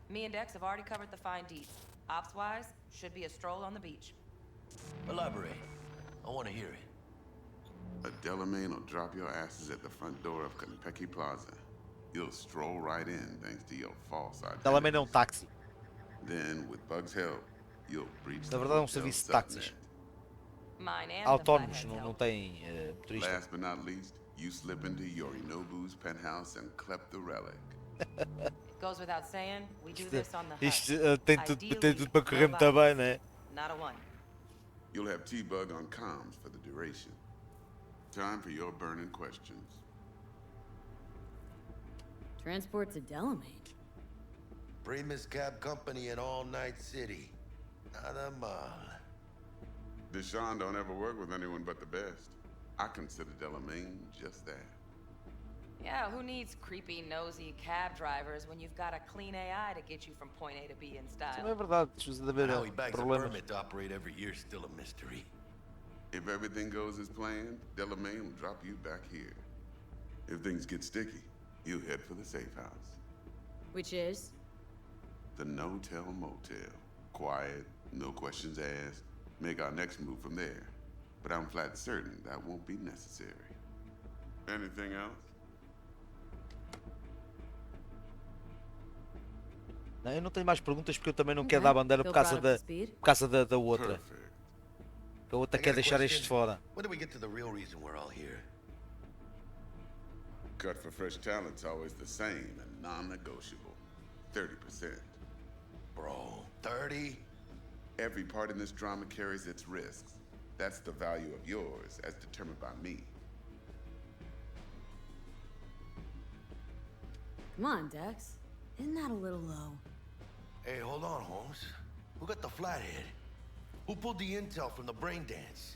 Me and Dex have already covered the fine deeds. Ops-wise, should be a stroll on the beach. Elaborate. I want to hear it. A Delamain will drop your asses at the front door of Konpeki Plaza. You'll stroll right in thanks to your false identity. Delamain é um táxi. Then, with Bug's help, you'll breach Na the verdade é um hotel serviço de subnet. táxis. Mine and Autónomos, the não Flathead's tem motorista. Last but not least, you slip into Yorinobu's penthouse and clep the relic. help. Goes without saying, we do this on the hut. Isto tem Ideally, tudo para correr no muito bem, violence. né? Not a one. You'll have T-Bug on comms for the duration. Time for your burning questions. Transport to Delamain. Primus Cab Company in All Night City. Nada mal. Deshaun don't ever work with anyone but the best. I consider Delamain just that. Yeah, who needs creepy, nosy cab drivers when you've got a clean AI to get you from point A to B in Não é style? verdade, precisa de haver How he bags a problemas. permit to operate every year is still a mystery. If everything goes as planned, Delamain will drop you back here. If things get sticky, you'll head for the safe house. Which is? The no-tell motel. Quiet, no questions asked. Make our next move from there. But I'm flat certain that won't be necessary. Anything else? Não, eu não tenho mais perguntas porque eu também não Ok, quero dar bandeira feel por causa proud of da, the speed. por causa da outra. Perfect. Que a outra I quer got a deixar question. este fora. When do we get to the real reason we're all here? Cut for fresh talent's always the same and non-negotiable. 30%. Bro, 30? Every part in this drama carries its risks. That's the value of yours, as determined by me. Come on, Dex. Isn't that a little low? Hey, hold on, Holmes. Who got the flathead? Who pulled the intel from the brain dance?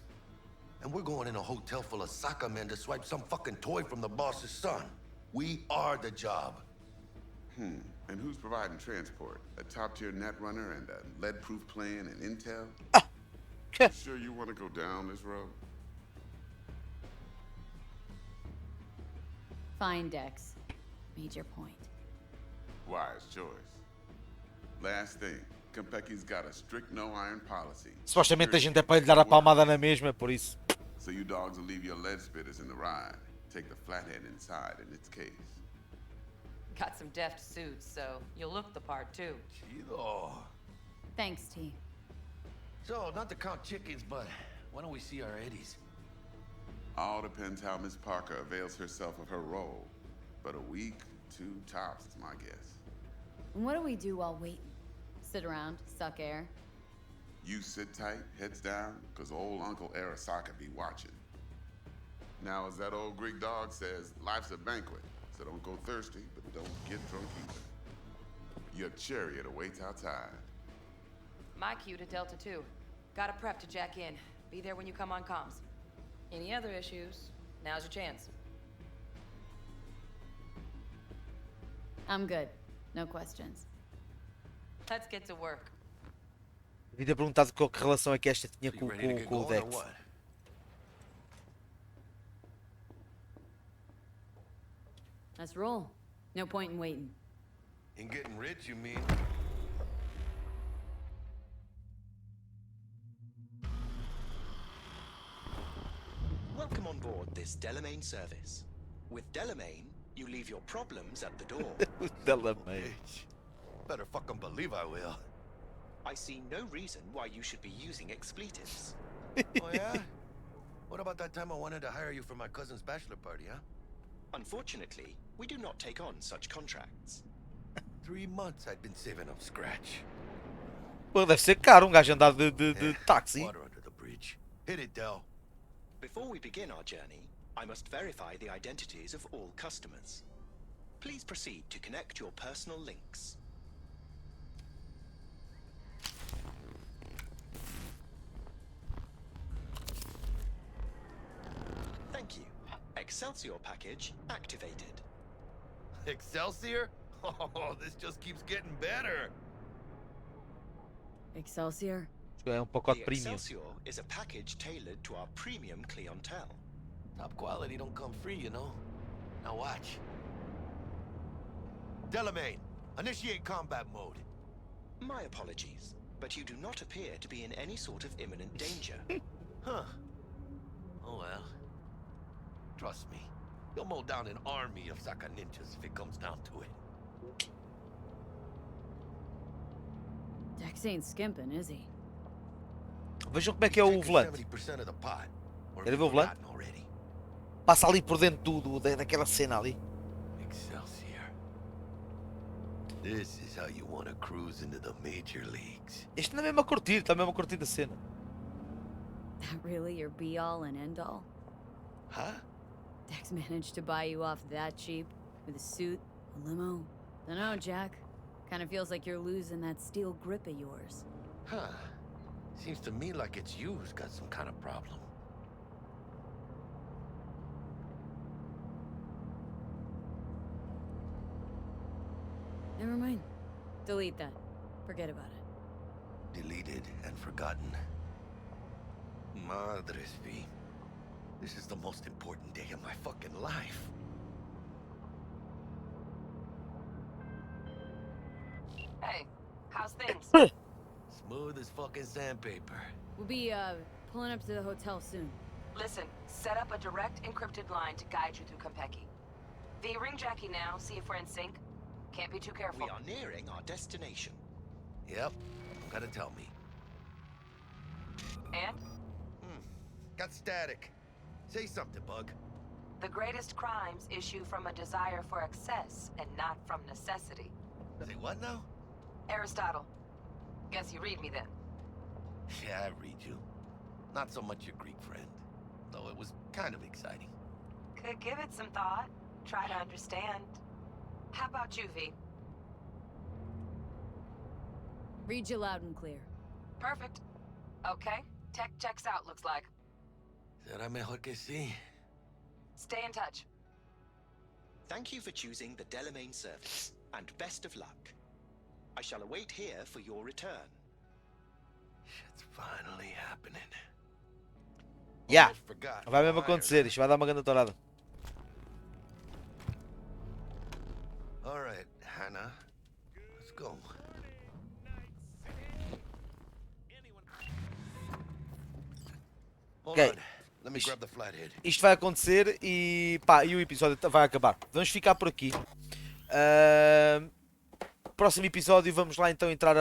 And we're going in a hotel full of soccer men to swipe some fucking toy from the boss's son. We are the job. And who's providing transport? A top-tier netrunner and a lead-proof plan and intel? Okay. Sure you want to go down this road? Fine, Dex. Made your point. Wise choice. Last thing, Konpeki's got a strict no-iron policy. Supostamente a gente é para lhe dar a palmada na mesma, por isso. So you dogs will leave your lead spitters in the ride. Take the flathead inside in its case. Got some deft suits, so you'll look the part too. Chido. Thanks, T. So, not to count chickens, but why don't we see our Eddies? All depends how Miss Parker avails herself of her role. But a week, 2 tops is my guess. And what do we do while waiting? Sit around, suck air? You sit tight, heads down, cause old Uncle Arasaka be watching. Now, as that old Greek dog says, life's a banquet, so don't go thirsty, but don't get drunk either. Your chariot awaits outside. My cue to Delta 2. Gotta prep to jack in. Be there when you come on comms. Any other issues? Now's your chance. I'm good. No questions. Let's get to work. Devia ter perguntado qual que relação é que esta tinha You com, ready to get com o going or Dex. what? Let's roll. No point in waiting. In getting rich, you mean? Welcome on board this Delamain service. With Delamain, you leave your problems at the door. Delamain. Better fucking believe I will. I see no reason why you should be using expletives. Oh yeah? What about that time I wanted to hire you for my cousin's bachelor party, huh? Unfortunately, we do not take on such contracts. 3 months I'd been saving up scratch. Pô, deve ser caro gajo andar de táxi. Water under the bridge. Hit it, Del. Before we begin our journey, I must verify the identities of all customers. Please proceed to connect your personal links. Thank you. Excelsior package activated. Excelsior? Oh, this just keeps getting better. Excelsior? É pacote The premium. Excelsior is a package tailored to our premium clientele. Top quality don't come free, you know. Now watch. Delamain, initiate combat mode. My apologies, but you do not appear to be in any sort of imminent danger. Huh. Oh well. Trust me, you'll mow down an army of Saka ninjas if it comes down to it. Dex ain't skimping, is he? Vejam como é que é o volante. 70% of the pot. Or Quer ver o have you volante? forgotten already? Passa ali por dentro daquela cena ali. Excelsior. This is how you want to cruise into the major leagues. Este não é mesmo a curtir, está mesmo a curtir da cena. That really your be-all and end-all? Huh? Dex managed to buy you off that cheap? With a suit, a limo? Dunno, Jack. Kinda feels like you're losing that steel grip of yours. Huh. Seems to me like it's you who's got some kind of problem. Never mind. Delete that. Forget about it. Deleted and forgotten. Madres V. This is the most important day of my fucking life. Hey, how's things? Smooth as fucking sandpaper. We'll be, pulling up to the hotel soon. Listen, set up a direct encrypted line to guide you through Konpeki. V, ring Jackie now, see if we're in sync. Can't be too careful. We are nearing our destination. Yep. Gotta tell me. And? Got static. Say something, Bug. The greatest crimes issue from a desire for excess and not from necessity. Say what now? Aristotle. Guess you read me then. Yeah, I read you. Not so much your Greek friend. Though it was kind of exciting. Could give it some thought. Try to understand. How about you, V? Read you loud and clear. Perfect. Okay, tech checks out, looks like. Será mejor que sí. Stay in touch. Thank you for choosing the Delamain service, and best of luck. I shall await here for your return. Shit's finally happening. Yeah, Almost forgot. vai mesmo acontecer, isto vai dar uma grande torada. All right, Hannah. Let's go. Hold Ok. on. Let me grab the flathead. Isto vai acontecer e pá, e o episódio vai acabar. Vamos ficar por aqui. Próximo episódio vamos lá então entrar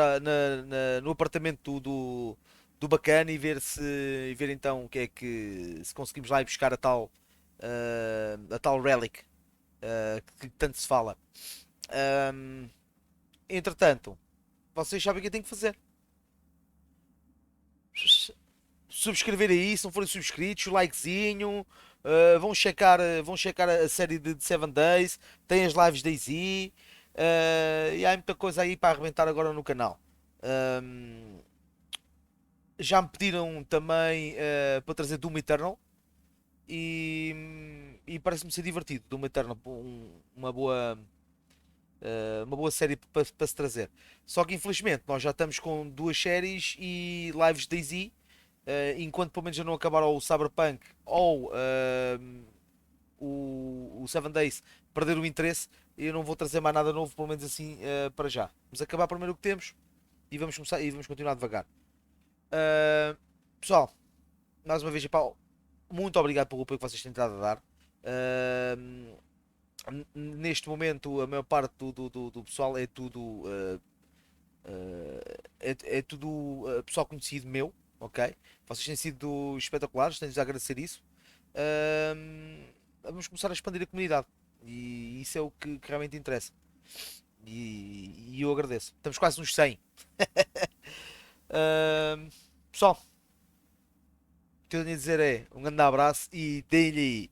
no apartamento do bacana e ver então o que é que se conseguimos lá ir buscar a tal Relic que tanto se fala. Entretanto, vocês sabem o que eu tenho que fazer. Subscrever aí, se não forem subscritos, likezinho, vão checar a série de 7 Days, tem as lives da Easy, e há muita coisa aí para arrebentar agora no canal. Já me pediram também para trazer Doom Eternal e parece-me ser divertido. Doom Eternal, uma boa série para se trazer. Só que infelizmente nós já estamos com 2 séries e lives da Easy. Enquanto pelo menos já não acabar o Cyberpunk ou o 7 Days perder o interesse, eu não vou trazer mais nada novo, pelo menos assim, para já. Vamos acabar primeiro o que temos e vamos começar e vamos continuar devagar. Pessoal, mais uma vez, epá, muito obrigado pelo apoio que vocês têm estado a dar. Neste momento, a maior parte do pessoal é tudo é tudo pessoal conhecido meu, ok? Vocês têm sido espetaculares, tenho-vos a agradecer isso. Vamos começar a expandir a comunidade e isso é o que realmente interessa. E eu agradeço. Estamos quase nos 100. Pessoal, o que eu tenho a dizer é um grande abraço e dê-lhe.